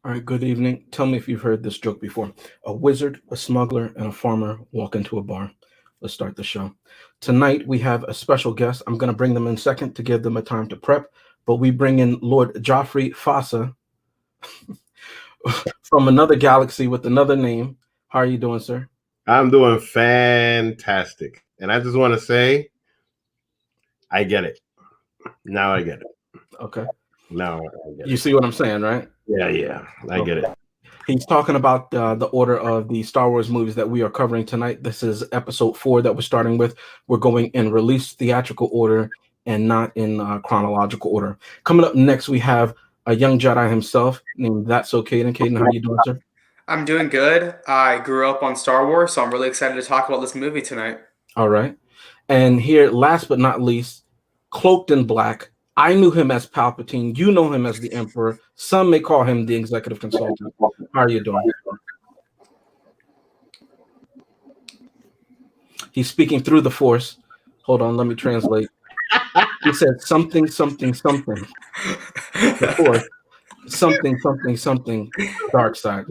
All right, good evening. Tell me if you've heard this joke before. A wizard, a smuggler, and a farmer walk into a bar. Let's start the show. Tonight we have a special guest. I'm going to bring them in second to give them a time to prep, but we bring in Lord Joffrey Fossa from another galaxy with another name. How are you doing, sir? I'm doing fantastic. And I just want to say, I get it. Now I get it. Okay. Now I get You it. see what I'm saying, right? Yeah. I get it. He's talking about the order of the Star Wars movies that we are covering tonight. This is episode 4 that we're starting with. We're going in release theatrical order and not in chronological order. Coming up next, we have a young Jedi himself named That's So Caden. Caden, how are you doing, sir? I'm doing good. I grew up on Star Wars, so I'm really excited to talk about this movie tonight. All right. And here, last but not least, cloaked in black. I knew him as Palpatine. You know him as the Emperor. Some may call him the executive consultant. How are you doing? He's speaking through the Force. Hold on, let me translate. He said something. The Force. Something. Dark side.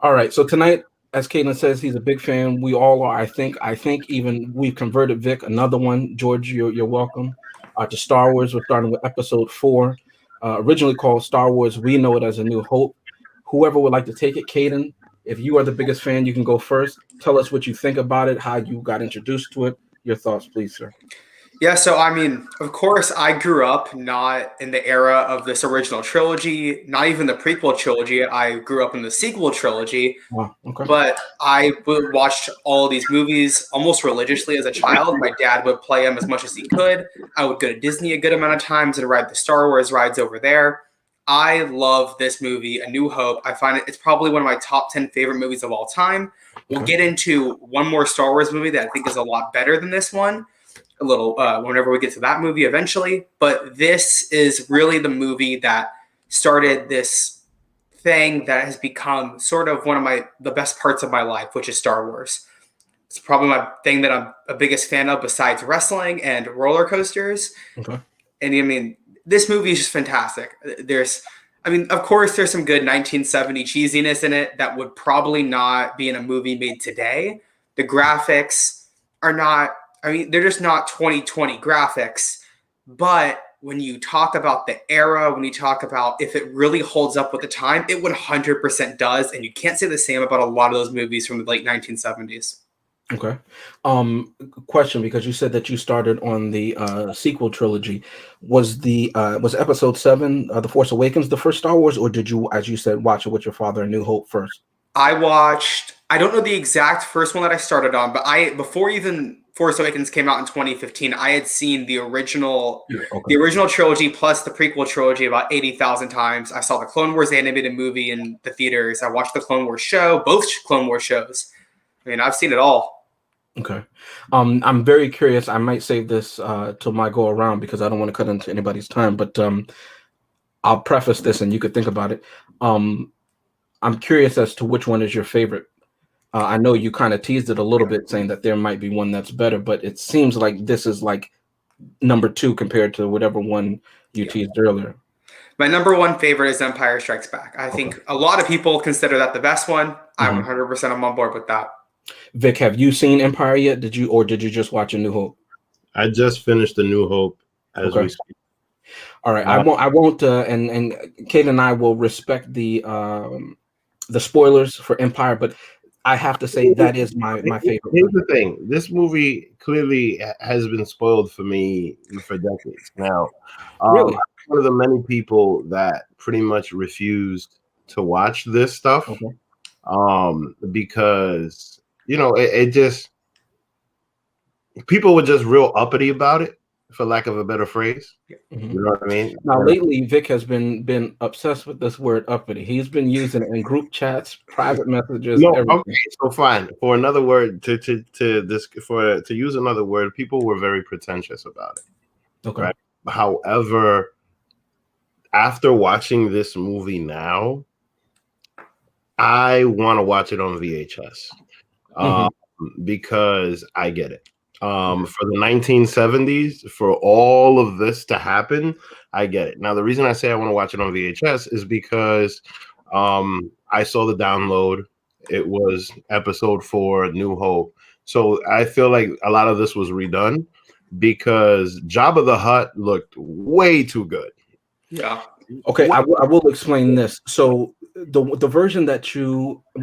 All right. So tonight, as Caitlin says, he's a big fan. We all are. I think even we've converted Vic. Another one. George, you're welcome. To Star Wars. We're starting with episode 4, originally called Star Wars. We know it as A New Hope. Whoever would like to take it, Caden, if you are the biggest fan, you can go first. Tell us what you think about it, how you got introduced to it. Your thoughts, please, sir. Yeah, so I mean, of course, I grew up not in the era of this original trilogy, not even the prequel trilogy. I grew up in the sequel trilogy. Wow, okay. But I would watch all of these movies almost religiously as a child. My dad would play them as much as he could. I would go to Disney a good amount of times and ride the Star Wars rides over there. I love this movie, A New Hope. I find it's probably one of my top 10 favorite movies of all time. We'll get into one more Star Wars movie that I think is a lot better than this one, a little whenever we get to that movie eventually. But this is really the movie that started this thing that has become sort of one of the best parts of my life, which is Star Wars. It's probably my thing that I'm a biggest fan of besides wrestling and roller coasters. Okay. And I mean, this movie is just fantastic. Of course, there's some good 1970 cheesiness in it that would probably not be in a movie made today. The graphics are not, they're just not 2020 graphics. But when you talk about the era, when you talk about if it really holds up with the time, it 100% does. And you can't say the same about a lot of those movies from the late 1970s. Okay. Question, because you said that you started on the sequel trilogy. Was episode 7, The Force Awakens, the first Star Wars, or did you, as you said, watch it with your father, A New Hope, first? I don't know the exact first one that I started on, but before even Force Awakens came out in 2015, I had seen the original trilogy plus the prequel trilogy about 80,000 times. I saw the Clone Wars animated movie in the theaters. I watched the Clone Wars show, both Clone Wars shows. I've seen it all. Okay. I'm very curious. I might save this till my go around because I don't want to cut into anybody's time, but I'll preface this and you could think about it. I'm curious as to which one is your favorite. I know you kind of teased it a little bit saying that there might be one that's better, but it seems like this is like number 2 compared to whatever one you teased earlier. My number 1 favorite is Empire Strikes Back. I think a lot of people consider that the best one. Mm-hmm. I 100% am on board with that. Vic, have you seen Empire yet? Did you just watch A New Hope? I just finished A New Hope as we speak. All right. I won't and Kate and I will respect the spoilers for Empire, but I have to say that is my favorite. Here's the thing. This movie clearly has been spoiled for me for decades now. Really? I'm one of the many people that pretty much refused to watch this stuff because, it just, people were just real uppity about it, for lack of a better phrase. Mm-hmm. You know what I mean? Now, lately, Vic has been obsessed with this word uppity. He's been using it in group chats, private messages. Everything. Okay, so fine. For another word, to use another word, people were very pretentious about it. Okay. Right? However, after watching this movie now, I want to watch it on VHS because I get it. For the 1970s, for all of this to happen, I get it. Now, the reason I say I want to watch it on VHS is because I saw the download. It was episode 4, New Hope. So I feel like a lot of this was redone because Jabba the Hutt looked way too good. Yeah. Okay, I will explain this. So the version that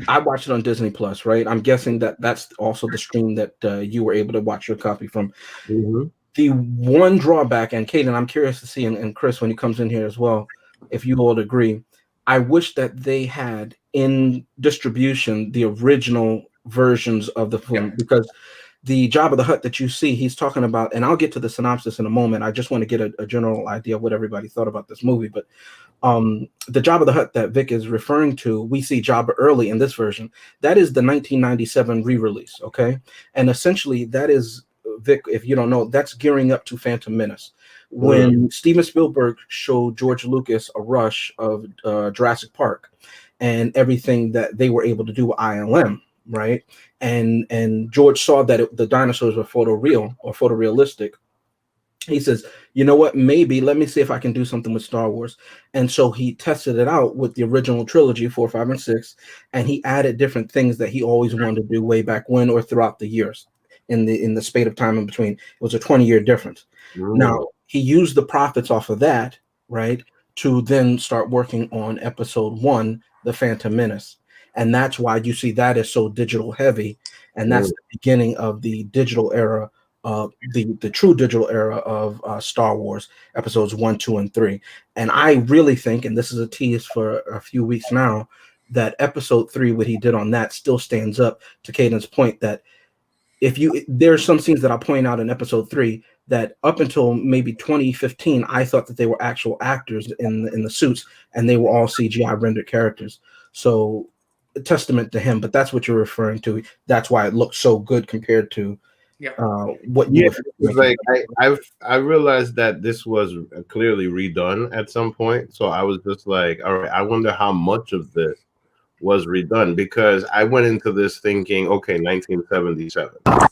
I watched it on Disney Plus, right? I'm guessing that that's also the stream that you were able to watch your copy from. Mm-hmm. The one drawback, and Kaden, I'm curious to see, and Chris, when he comes in here as well, if you all agree, I wish that they had in distribution the original versions of the film, because the Jabba the Hutt that you see, he's talking about, and I'll get to the synopsis in a moment. I just want to get a general idea of what everybody thought about this movie. But the Jabba the Hutt that Vic is referring to, we see Jabba early in this version. That is the 1997 re-release, okay? And essentially that is, Vic, if you don't know, that's gearing up to Phantom Menace. When Steven Spielberg showed George Lucas a rush of Jurassic Park and everything that they were able to do with ILM, right? And George saw that the dinosaurs were photorealistic. He says, you know what, maybe let me see if I can do something with Star Wars. And so he tested it out with the original trilogy, 4, 5, and 6, and he added different things that he always wanted to do way back when or throughout the years in the spate of time in between. It was a 20-year difference. Now, he used the profits off of that, right, to then start working on episode 1, The Phantom Menace. And that's why you see that is so digital heavy. And that's the beginning of the digital era, the true digital era of Star Wars, episodes 1, 2, and 3. And I really think, and this is a tease for a few weeks now, that episode 3, what he did on that still stands up to Caden's point that there's some scenes that I'll point out in episode 3 that up until maybe 2015, I thought that they were actual actors in the suits, and they were all CGI rendered characters. So a testament to him, but that's what you're referring to. That's why it looks so good compared to what you like. I realized that this was clearly redone at some point. So I was just like, all right, I wonder how much of this was redone, because I went into this thinking, okay, 1977. All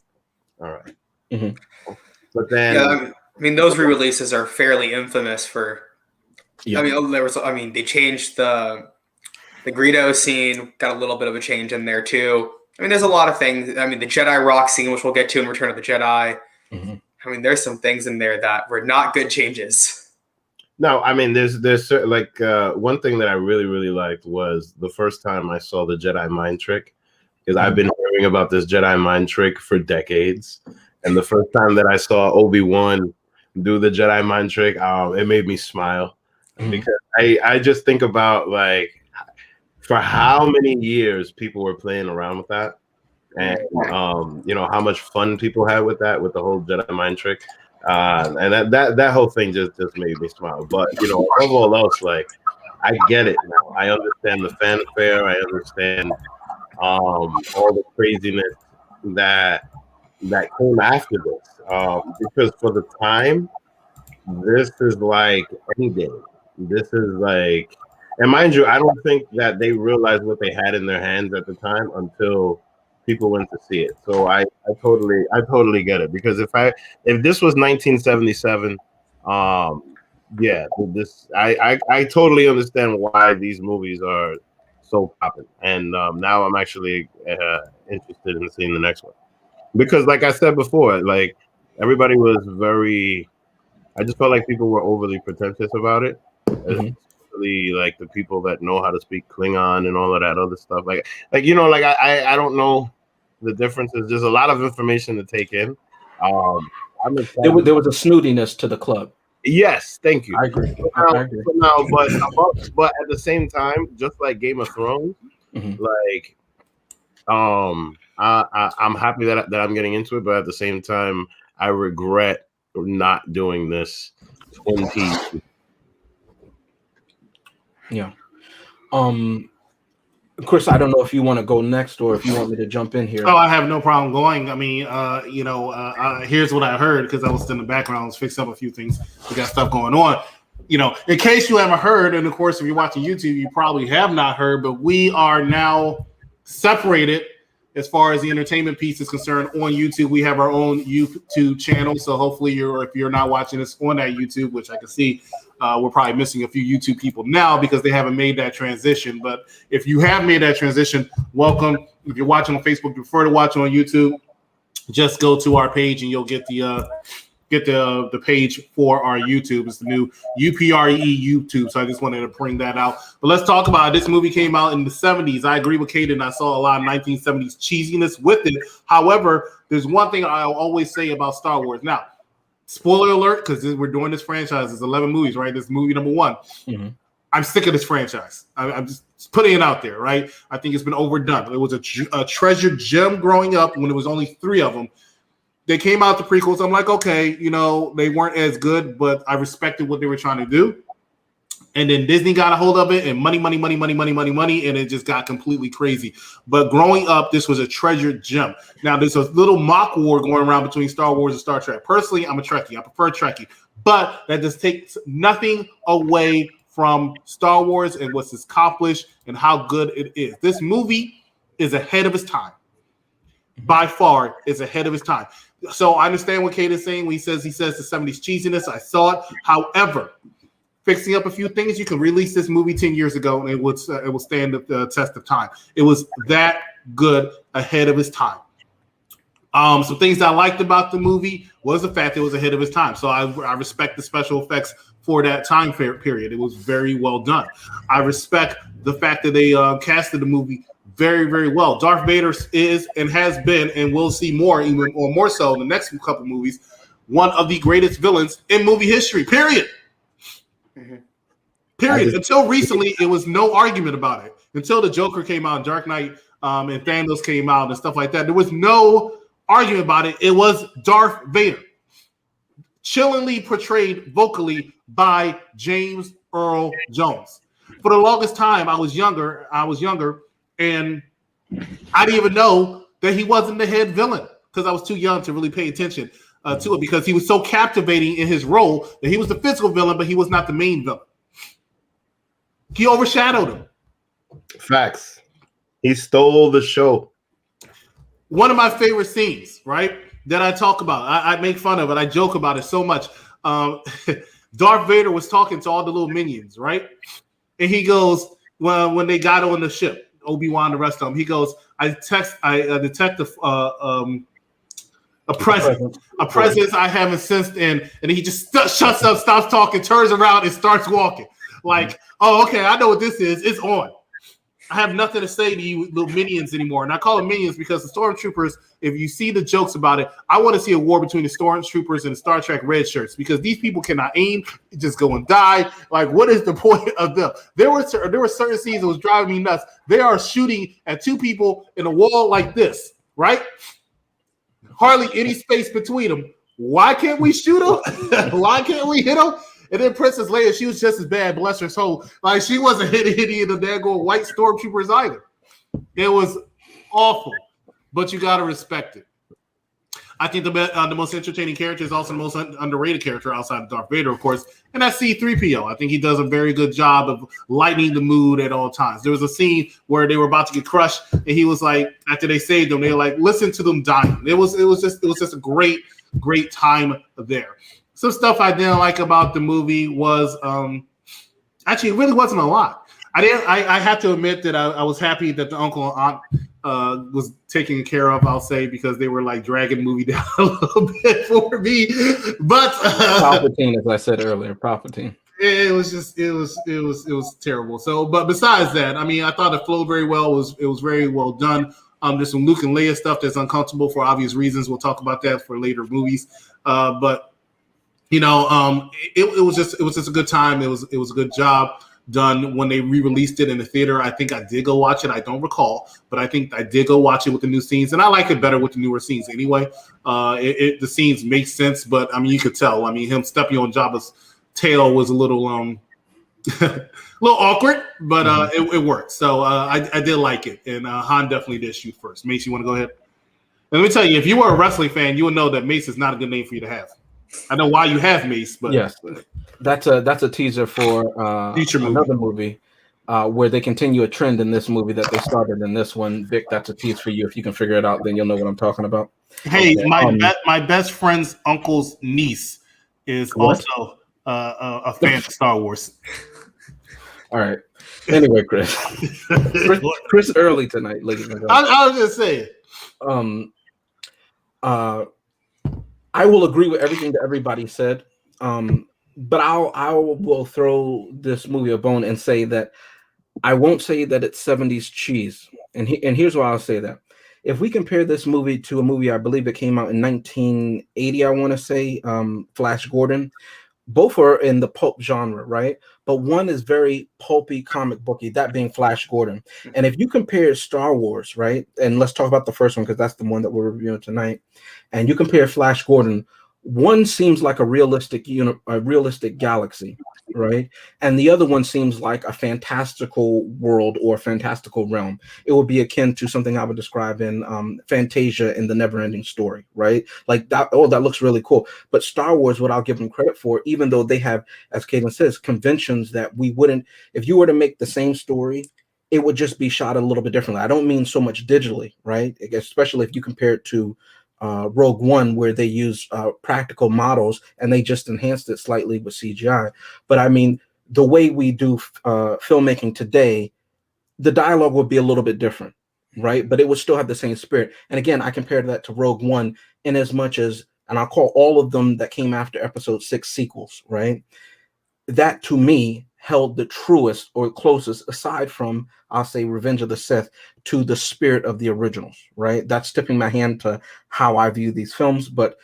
right. Mm-hmm. But then, I mean, those re-releases are fairly infamous for. Yeah. I mean, they changed the Greedo scene, got a little bit of a change in there too. I mean, there's a lot of things. I mean, the Jedi Rock scene, which we'll get to in Return of the Jedi. Mm-hmm. I mean, there's some things in there that were not good changes. No, I mean, there's like one thing that I really, really liked was the first time I saw the Jedi mind trick, because I've been hearing about this Jedi mind trick for decades. And the first time that I saw Obi-Wan do the Jedi mind trick, it made me smile, because I just think about, like, for how many years people were playing around with that, and you know how much fun people had with that, with the whole Jedi mind trick, and that whole thing just made me smile. But you know, above all else, like, I get it now. I understand the fanfare. I understand all the craziness that came after this, because for the time, this is like Endgame. This is like, and mind you, I don't think that they realized what they had in their hands at the time until people went to see it. So I totally get it, because if this was 1977, yeah, I totally understand why these movies are so popular, and now I'm actually interested in seeing the next one, because like I said before, like, everybody was I just felt like people were overly pretentious about it. Especially like the people that know how to speak Klingon and all of that other stuff. Like you know, like I don't know the differences. There's a lot of information to take in. There was a snootiness to the club. Yes, thank you. I agree. But at the same time, just like Game of Thrones, like I'm happy that I'm getting into it, but at the same time, I regret not doing this 20. Yeah. Chris, I don't know if you want to go next or if you want me to jump in here. Oh, I have no problem going. I mean, here's what I heard, because I was in the background, I was fixing up a few things. We got stuff going on. You know, in case you haven't heard, and of course, if you're watching YouTube, you probably have not heard, but we are now separated as far as the entertainment piece is concerned on YouTube. We have our own YouTube channel. So hopefully if you're not watching this on that YouTube, which I can see, we're probably missing a few YouTube people now because they haven't made that transition. But if you have made that transition, welcome. If you're watching on Facebook, you prefer to watch on YouTube, just go to our page and you'll get the page for our YouTube. It's the new UPRE YouTube. So I just wanted to bring that out. But let's talk about it. This movie came out in the 70s. I agree with Kaden. I saw a lot of 1970s cheesiness with it. However, there's one thing I'll always say about Star Wars. Now, spoiler alert, because we're doing this franchise. It's 11 movies, right? This is movie number 1. Mm-hmm. I'm sick of this franchise. I'm just putting it out there, right? I think it's been overdone. It was a treasure gem growing up when there was only 3 of them. They came out the prequels. I'm like, okay, they weren't as good, but I respected what they were trying to do. And then Disney got a hold of it, and money, and it just got completely crazy. But growing up, this was a treasure gem. Now, there's a little mock war going around between Star Wars and Star Trek. Personally, I'm a Trekkie. I prefer Trekkie. But that just takes nothing away from Star Wars and what's accomplished and how good it is. This movie is ahead of its time. By far, is ahead of its time. So I understand what Kate is saying when he says the 70s cheesiness. I saw it. However, fixing up a few things, you can release this movie 10 years ago and it will stand the test of time. It was that good, ahead of its time. Some things I liked about the movie was the fact it was ahead of its time. So I respect the special effects for that time period. It was very well done. I respect the fact that they casted the movie very, very well. Darth Vader is and has been, and we'll see more, even or more so in the next couple movies, one of the greatest villains in movie history, period. Mm-hmm. Period. Until recently, it was no argument about it. Until the Joker came out, Dark Knight, and Thanos came out and stuff like that. There was no argument about it. It was Darth Vader. Chillingly portrayed vocally by James Earl Jones. For the longest time, I was younger, and I didn't even know that he wasn't the head villain because I was too young to really pay attention to it, because he was so captivating in his role that he was the physical villain, but he was not the main villain. He overshadowed him. Facts. He stole the show. One of my favorite scenes, right, that I talk about, I make fun of it, I joke about it so much. Darth Vader was talking to all the little minions, right? And he goes, well, when they got on the ship, Obi-Wan, the rest of them, he goes, I detect a presence I haven't sensed in, and he just shuts up, stops talking, turns around, and starts walking. Like, oh, okay, I know what this is. It's on. I have nothing to say to you little minions anymore. And I call them minions because the Stormtroopers, if you see the jokes about it, I want to see a war between the Stormtroopers and the Star Trek red shirts, because these people cannot aim, just go and die. Like, what is the point of them? There were certain scenes that was driving me nuts. They are shooting at 2 people in a wall like this, right? Hardly any space between them. Why can't we shoot them? Why can't we hit them? And then Princess Leia, she was just as bad, bless her soul. Like, she wasn't hitting any of the daggone white stormtroopers either. It was awful, but you got to respect it. I think the most entertaining character is also the most underrated character outside of Darth Vader, of course, and that's C-3PO. I think he does a very good job of lightening the mood at all times. There was a scene where they were about to get crushed, and he was like, after they saved them, they were like, listen to them dying. It was just a great time there. Some stuff I didn't like about the movie was actually, it really wasn't a lot. I have to admit that I was happy that the uncle and aunt was taken care of, I'll say, because they were like dragging the movie down a little bit for me. But Palpatine, as I said earlier, Palpatine. It was terrible. So, but besides that, I mean, I thought it flowed very well. It was very well done. There's some Luke and Leia stuff that's uncomfortable for obvious reasons. We'll talk about that for later movies. But you know, it was just a good time. It was a good job done when they re-released it in the theater. I think I did go watch it. I don't recall, but I think I did go watch it with the new scenes, and I like it better with the newer scenes anyway. The scenes make sense, but I mean, you could tell. I mean, him stepping on Jabba's tail was a little awkward, but it worked. So I did like it, and Han definitely did shoot first. Mace, you want to go ahead? And let me tell you, if you were a wrestling fan, you would know that Mace is not a good name for you to have. I know why you have Mace, but yes, that's a teaser for future another movie where they continue a trend in this movie that they started in this one. Vic, that's a tease for you. If you can figure it out, then you'll know what I'm talking about. Hey, Okay. my best friend's uncle's niece is What? also a fan of Star Wars. All right. Anyway, Chris early tonight, ladies and gentlemen. I was just saying. I will agree with everything that everybody said. But I will throw this movie a bone and say that I won't say that it's 70s cheese. And here's why I'll say that. If we compare this movie to a movie, I believe it came out in 1980, I want to say, Flash Gordon, both are in the pulp genre, right? But one is very pulpy, comic booky, that being Flash Gordon. And if you compare Star Wars, right? And let's talk about the first one because that's the one that we're reviewing tonight. And you compare Flash Gordon, one seems like a realistic galaxy, right? And the other one seems like a fantastical world or fantastical realm. It would be akin to something I would describe in Fantasia in the Never-Ending Story, right? Like that. Oh, that looks really cool. But Star Wars, what I'll give them credit for, even though they have, as Caitlin says, conventions that we wouldn't. If you were to make the same story, it would just be shot a little bit differently. I don't mean so much digitally, right? Especially if you compare it to Rogue One, where they use practical models and they just enhanced it slightly with CGI. But I mean, the way we do filmmaking today, the dialogue would be a little bit different, right? But it would still have the same spirit. And again, I compared that to Rogue One in as much as, and I'll call all of them that came after Episode 6 sequels, right? That to me held the truest or closest, aside from, I'll say, Revenge of the Sith, to the spirit of the originals, right? That's tipping my hand to how I view these films, but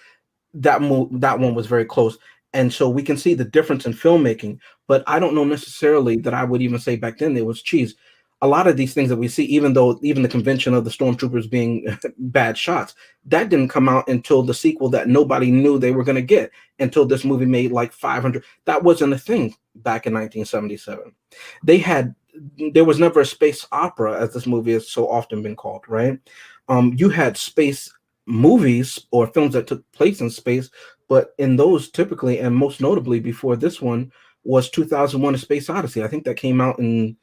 that one was very close. And so we can see the difference in filmmaking, but I don't know necessarily that I would even say back then there was cheese. A lot of these things that we see, even the convention of the stormtroopers being bad shots, that didn't come out until the sequel that nobody knew they were going to get, until this movie made like 500. That wasn't a thing back in 1977. There was never a space opera, as this movie has so often been called, right? You had space movies or films that took place in space, but in those typically, and most notably before this one, was 2001: A Space Odyssey. I think that came out in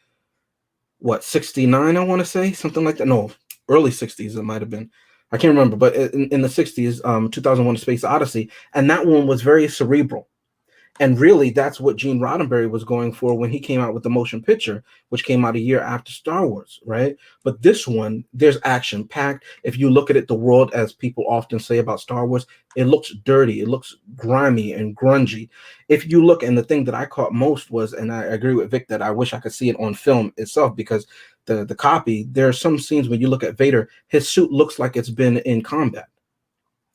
69, I want to say, something like that. No, early 60s it might have been. I can't remember, but in the 60s, 2001: A Space Odyssey, and that one was very cerebral. And really, that's what Gene Roddenberry was going for when he came out with the motion picture, which came out a year after Star Wars, right? But this one, there's action packed. If you look at it, the world, as people often say about Star Wars, it looks dirty, it looks grimy and grungy. If you look, and the thing that I caught most was, and I agree with Vic that I wish I could see it on film itself, because the copy, there are some scenes when you look at Vader, his suit looks like it's been in combat.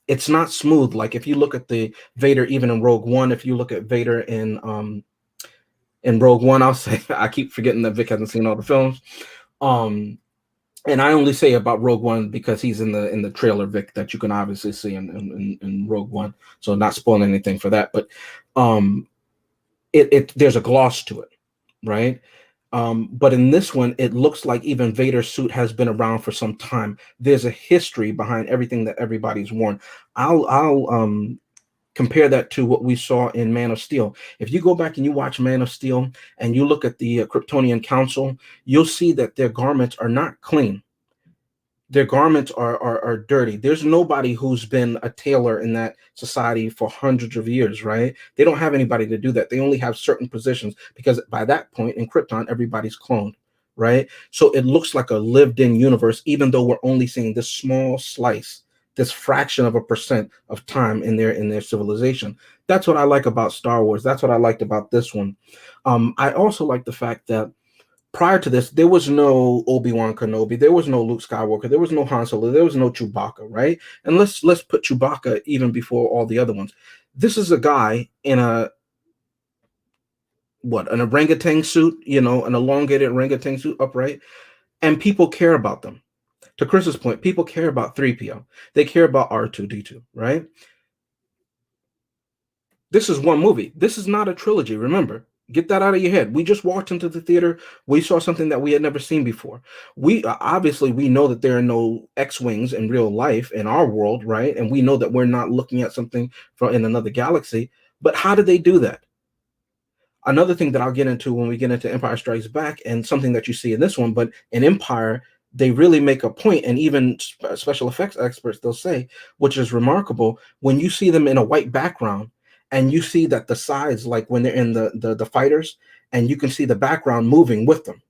It's not smooth. Like if you look at the Vader, even in Rogue One, if you look at Vader in Rogue One, I'll say, I keep forgetting that Vic hasn't seen all the films. And I only say about Rogue One because he's in the trailer, Vic, that you can obviously see in Rogue One. So not spoiling anything for that, but there's a gloss to it, right? But in this one, it looks like even Vader's suit has been around for some time. There's a history behind everything that everybody's worn. I'll compare that to what we saw in Man of Steel. If you go back and you watch Man of Steel and you look at the Kryptonian Council, you'll see that their garments are not clean. Their garments are dirty. There's nobody who's been a tailor in that society for hundreds of years, right? They don't have anybody to do that. They only have certain positions because by that point in Krypton, everybody's cloned, right? So it looks like a lived-in universe, even though we're only seeing this small slice, this fraction of a percent of time in their civilization. That's what I like about Star Wars. That's what I liked about this one. I also like the fact that prior to this, there was no Obi-Wan Kenobi, there was no Luke Skywalker, there was no Han Solo, there was no Chewbacca, right? And let's put Chewbacca even before all the other ones. This is a guy in an orangutan suit, an elongated orangutan suit, upright, and people care about them. To Chris's point, people care about 3PO. They care about R2-D2, right? This is one movie. This is not a trilogy, remember. Get that out of your head. We just walked into the theater. We saw something that we had never seen before. We obviously know that there are no X-Wings in real life in our world, right? And we know that we're not looking at something from in another galaxy. But how did they do that? another thing that I'll get into when we get into Empire Strikes Back, and something that you see in this one, but in Empire, they really make a point, and even special effects experts, they'll say, which is remarkable, when you see them in a white background and you see that the sides, like when they're in the fighters, and you can see the background moving with them,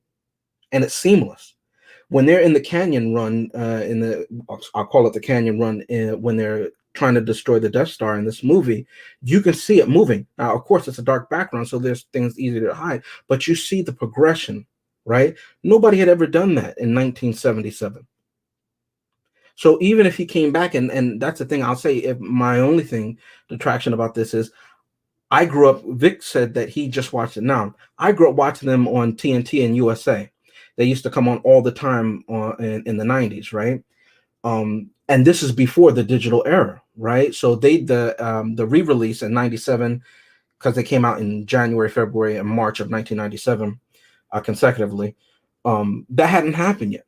and it's seamless. When they're in the canyon run, I'll call it the canyon run, when they're trying to destroy the Death Star in this movie, you can see it moving. Now, of course, it's a dark background, so there's things easy to hide, but you see the progression, right? Nobody had ever done that in 1977. So even if he came back, and that's the thing I'll say, if my only thing, detraction about this is, I grew up, Vic said that he just watched it now. I grew up watching them on TNT and USA. They used to come on all the time in the 90s, right? And this is before the digital era, right? So the re-release in 97, because they came out in January, February, and March of 1997 consecutively, that hadn't happened yet.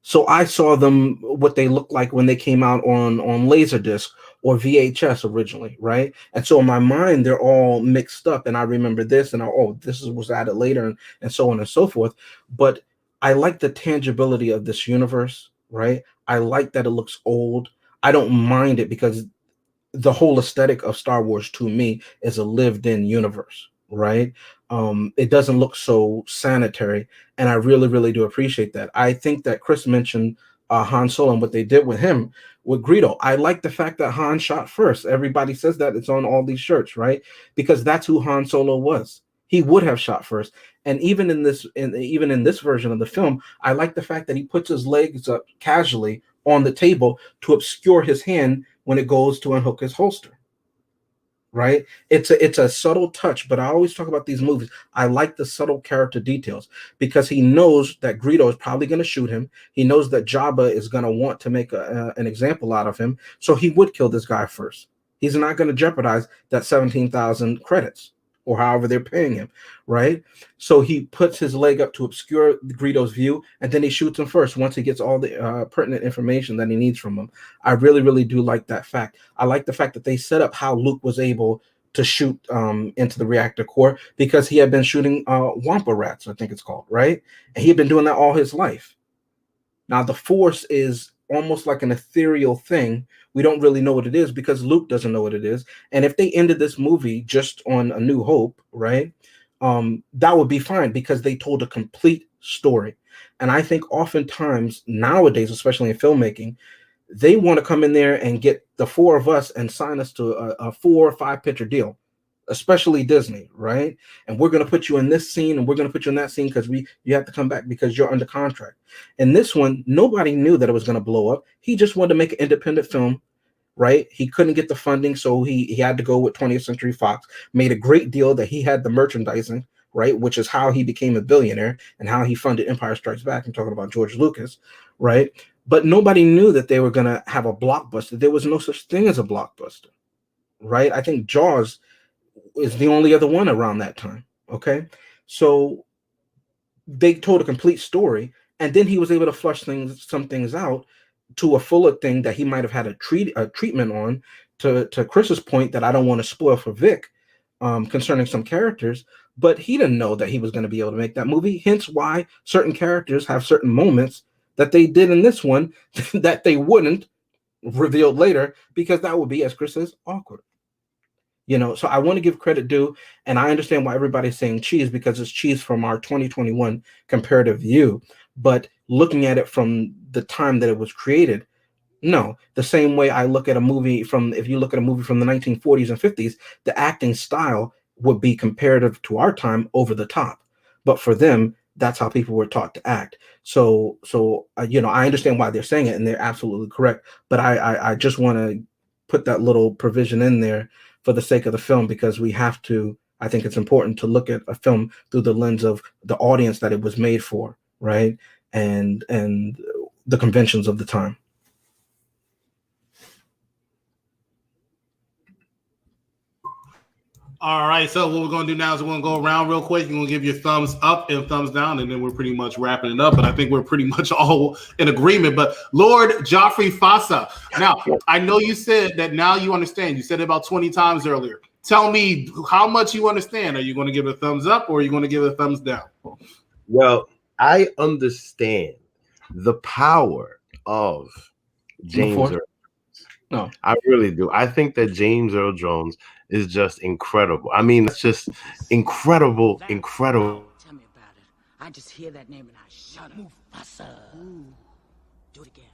So I saw them, what they looked like when they came out on Laserdisc or VHS originally, right? And so in my mind, they're all mixed up, and I remember this, and was added later, and so on and so forth. But I like the tangibility of this universe, right? I like that it looks old. I don't mind it, because the whole aesthetic of Star Wars to me is a lived-in universe, right? It doesn't look so sanitary, and I really, really do appreciate that. I think that Chris mentioned Han Solo and what they did with him, with Greedo. I like the fact that Han shot first. Everybody says that, it's on all these shirts, right? Because that's who Han Solo was. He would have shot first. And even in this version of the film, I like the fact that he puts his legs up casually on the table to obscure his hand when it goes to unhook his holster. Right? It's a subtle touch, but I always talk about these movies. I like the subtle character details, because he knows that Greedo is probably going to shoot him. He knows that Jabba is going to want to make an example out of him, so he would kill this guy first. He's not going to jeopardize that 17,000 credits or however they're paying him, right? So he puts his leg up to obscure Greedo's view, and then he shoots him first once he gets all the pertinent information that he needs from him. I really, really do like that fact. I like the fact that they set up how Luke was able to shoot into the reactor core, because he had been shooting Wampa rats, I think it's called, right? And he had been doing that all his life. Now, the Force is almost like an ethereal thing. We don't really know what it is, because Luke doesn't know what it is. And if they ended this movie just on A New Hope, right, that would be fine, because they told a complete story. And I think oftentimes nowadays, especially in filmmaking, they want to come in there and get the four of us and sign us to a 4 or 5 picture deal, especially Disney, right? And we're going to put you in this scene, and we're going to put you in that scene, because you have to come back because you're under contract. And this one, nobody knew that it was going to blow up. He just wanted to make an independent film, right? He couldn't get the funding, so he had to go with 20th Century Fox. Made a great deal that he had the merchandising, right? Which is how he became a billionaire and how he funded Empire Strikes Back. I'm talking about George Lucas, right? But nobody knew that they were going to have a blockbuster. There was no such thing as a blockbuster, right? I think Jaws is the only other one around that time. Okay, so they told a complete story, and then he was able to flush some things out to a fuller thing that he might have had a treatment on. To Chris's point, that I don't want to spoil for Vic, concerning some characters, but he didn't know that he was going to be able to make that movie. Hence why certain characters have certain moments that they did in this one that they wouldn't, revealed later, because that would be, as Chris says, awkward. So I want to give credit due, and I understand why everybody's saying cheese, because it's cheese from our 2021 comparative view. But looking at it from the time that it was created, no. The same way I look at a movie if you look at a movie from the 1940s and 50s, the acting style would be comparative to our time, over the top. But for them, that's how people were taught to act. So I understand why they're saying it, and they're absolutely correct. But I just want to put that little provision in there for the sake of the film, because we have to. I think it's important to look at a film through the lens of the audience that it was made for, right? And the conventions of the time. All right, so what we're going to do now is we're going to go around real quick. You're going to give your thumbs up and thumbs down, and then we're pretty much wrapping it up. But I think we're pretty much all in agreement. But Lord Joffrey Fassa, now, I know you said that now you understand. You said it about 20 times earlier. Tell me how much you understand. Are you going to give it a thumbs up or are you going to give it a thumbs down? Well, I understand the power of James Earl Jones. No, I really do. I think that James Earl Jones is just incredible. I mean, it's just incredible. Tell me about it. I just hear that name and I shudder. Mufasa. Ooh. Do it again.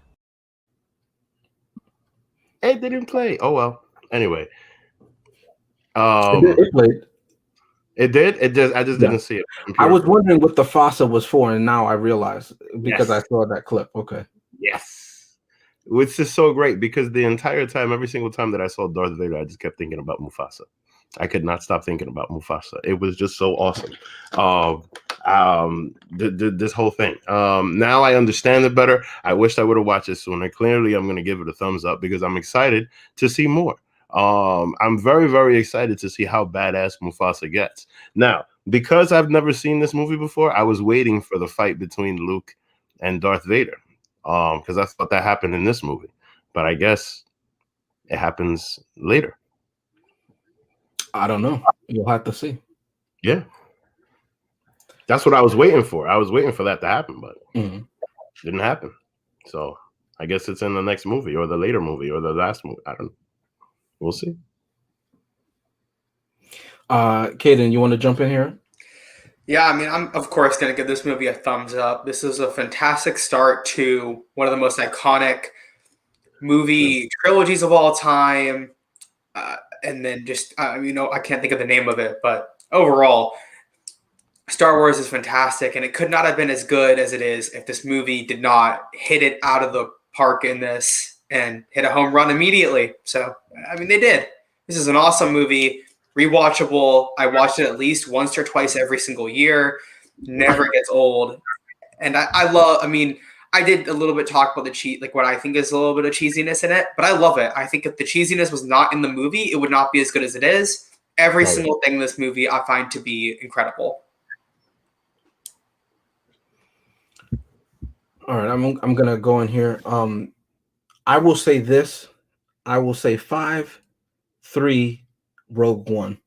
It didn't play. Oh well. Anyway, it played. It did. It just. I just didn't see it. I was wondering what the Fassa was for, and now I realize because I Yes. saw that clip. Okay. Yes, which is so great because the entire time, every single time that I saw Darth Vader, I just kept thinking about Mufasa. I could not stop thinking about Mufasa. It was just so awesome. This whole thing. Now I understand it better. I wish I would have watched it sooner. Clearly, I'm going to give it a thumbs up because I'm excited to see more. I'm very, very excited to see how badass Mufasa gets. Now, because I've never seen this movie before, I was waiting for the fight between Luke and Darth Vader. Because I thought that happened in this movie, but I guess it happens later. I don't know. You'll have to see. Yeah, that's what I was waiting for. I was waiting for that to happen, but it didn't happen. So I guess it's in the next movie or the later movie or the last movie. I don't know. We'll see. Kaden, you want to jump in here? Yeah, I mean, I'm of course going to give this movie a thumbs up. This is a fantastic start to one of the most iconic movie trilogies of all time. And then just, I can't think of the name of it, but overall, Star Wars is fantastic. And it could not have been as good as it is if this movie did not hit it out of the park in this and hit a home run immediately. So, I mean, they did. This is an awesome movie. Rewatchable. I watched it at least once or twice every single year. Never gets old. And I did a little bit talk about the like what I think is a little bit of cheesiness in it, but I love it. I think if the cheesiness was not in the movie, it would not be as good as it is. Every single thing in this movie I find to be incredible. All right, I'm gonna go in here. I will say this. I will say 5, 3, Rogue One,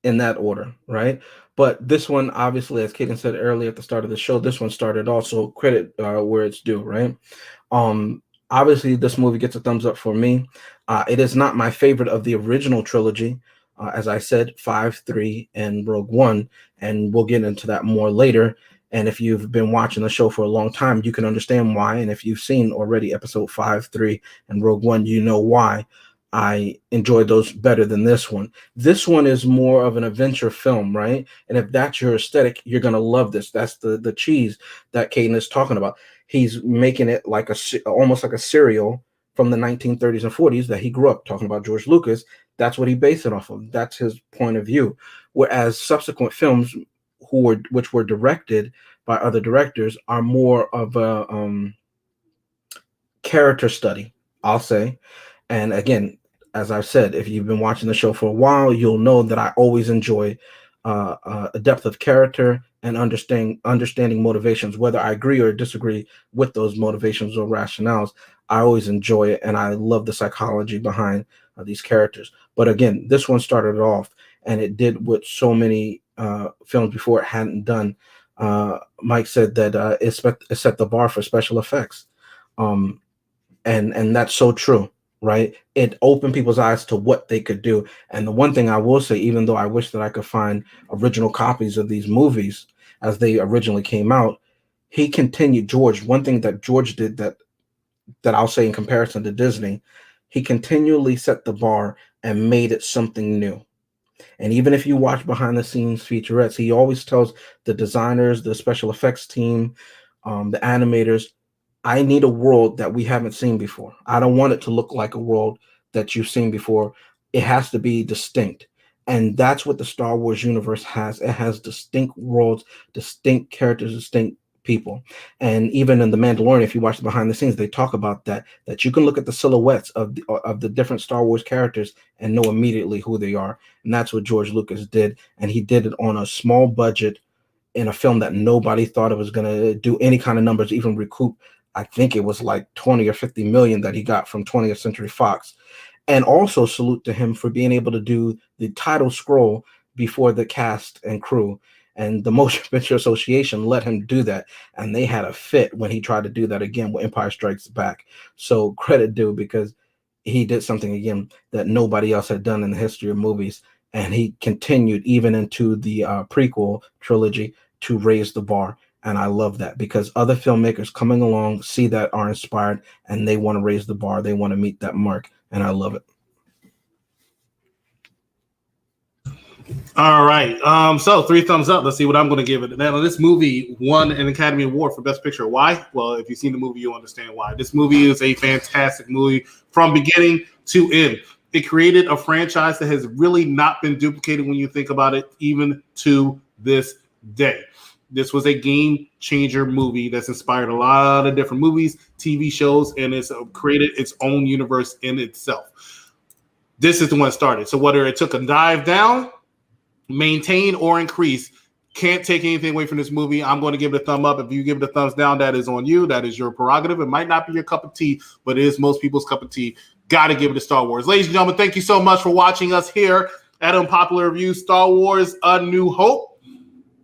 in that order, right? But this one, obviously, as Kaden said earlier at the start of the show, this one started also credit where it's due, right? Obviously, this movie gets a thumbs up for me. It is not my favorite of the original trilogy. As I said, 5, 3, and Rogue One, and we'll get into that more later. And if you've been watching the show for a long time, you can understand why. And if you've seen already episode 5, 3, and Rogue One, you know why I enjoyed those better than this one. This one is more of an adventure film, right? And if that's your aesthetic, you're going to love this. That's the cheese that Kaden is talking about. He's making it like almost like a serial from the 1930s and 40s that he grew up talking about George Lucas. That's what he based it off of. That's his point of view. Whereas subsequent films which were directed by other directors are more of a character study, I'll say. And again, as I've said, if you've been watching the show for a while, you'll know that I always enjoy a depth of character and understanding motivations, whether I agree or disagree with those motivations or rationales. I always enjoy it, and I love the psychology behind these characters. But again, this one started it off, and it did what so many films before it hadn't done. Mike said that it set the bar for special effects, and that's so true. Right? It opened people's eyes to what they could do. And the one thing I will say, even though I wish that I could find original copies of these movies as they originally came out, he continued, George, one thing that George did that I'll say in comparison to Disney, he continually set the bar and made it something new. And even if you watch behind the scenes featurettes, he always tells the designers, the special effects team, the animators, I need a world that we haven't seen before. I don't want it to look like a world that you've seen before. It has to be distinct. And that's what the Star Wars universe has. It has distinct worlds, distinct characters, distinct people. And even in The Mandalorian, if you watch the behind the scenes, they talk about that you can look at the silhouettes of the different Star Wars characters and know immediately who they are. And that's what George Lucas did. And he did it on a small budget in a film that nobody thought it was going to do any kind of numbers, even recoup. I think it was like 20 or 50 million that he got from 20th Century Fox. And also salute to him for being able to do the title scroll before the cast and crew. And the Motion Picture Association let him do that. And they had a fit when he tried to do that again with Empire Strikes Back. So credit due, because he did something again that nobody else had done in the history of movies. And he continued even into the prequel trilogy to raise the bar. And I love that, because other filmmakers coming along see that, are inspired, and they want to raise the bar. They want to meet that mark. And I love it. All right. So 3 thumbs up. Let's see what I'm going to give it. Now, this movie won an Academy Award for Best Picture. Why? Well, if you've seen the movie, you'll understand why. This movie is a fantastic movie from beginning to end. It created a franchise that has really not been duplicated when you think about it, even to this day. This was a game changer movie that's inspired a lot of different movies, TV shows, and it's created its own universe in itself. This is the one that started. So whether it took a dive down, maintain, or increase, can't take anything away from this movie. I'm going to give it a thumb up. If you give it a thumbs down, that is on you. That is your prerogative. It might not be your cup of tea, but it is most people's cup of tea. Got to give it to Star Wars. Ladies and gentlemen, thank you so much for watching us here at Unpopular Review, Star Wars A New Hope.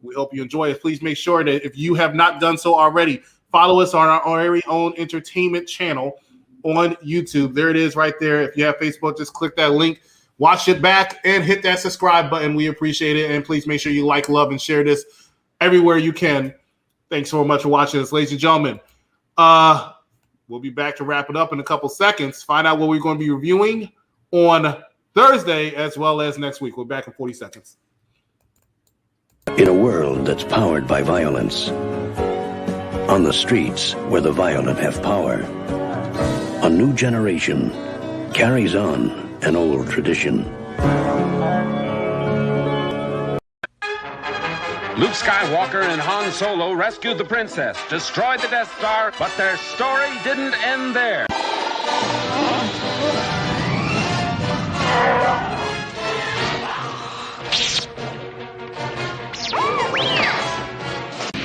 We hope you enjoy it. Please make sure that if you have not done so already, follow us on our very own entertainment channel on YouTube. There it is right there. If you have Facebook, just click that link, watch it back, and hit that subscribe button. We appreciate it. And please make sure you like, love, and share this everywhere you can. Thanks so much for watching us, ladies and gentlemen. We'll be back to wrap it up in a couple seconds. Find out what we're going to be reviewing on Thursday as well as next week. We're back in 40 seconds. In a world that's powered by violence, on the streets where the violent have power, a new generation carries on an old tradition. Luke Skywalker and Han Solo rescued the princess, destroyed the Death Star, but their story didn't end there.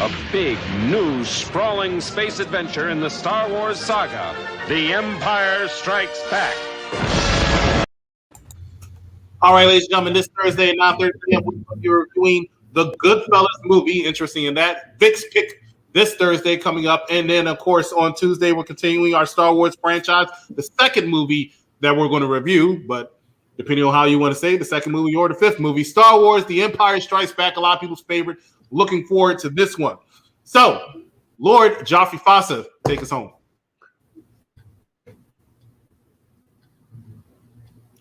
A big, new, sprawling space adventure in the Star Wars saga, The Empire Strikes Back. All right, ladies and gentlemen, this Thursday at 9:30 p.m., we're reviewing the Goodfellas movie. Interesting in that. Vic's pick this Thursday coming up. And then, of course, on Tuesday, we're continuing our Star Wars franchise, the second movie that we're going to review. But depending on how you want to say it, the second movie or the fifth movie, Star Wars, The Empire Strikes Back, a lot of people's favorite. Looking forward to this one. So, Lord Joffrey Fossa, take us home.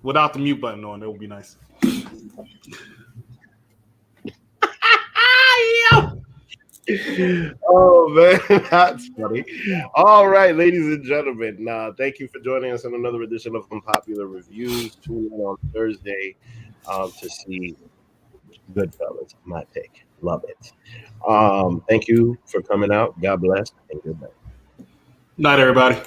Without the mute button on, that would be nice. Oh man, that's funny. All right, ladies and gentlemen, thank you for joining us in another edition of Unpopular Reviews. Tune in on Thursday to see Goodfellas, my pick. Love it. Thank you for coming out. God bless and good night. Night, everybody.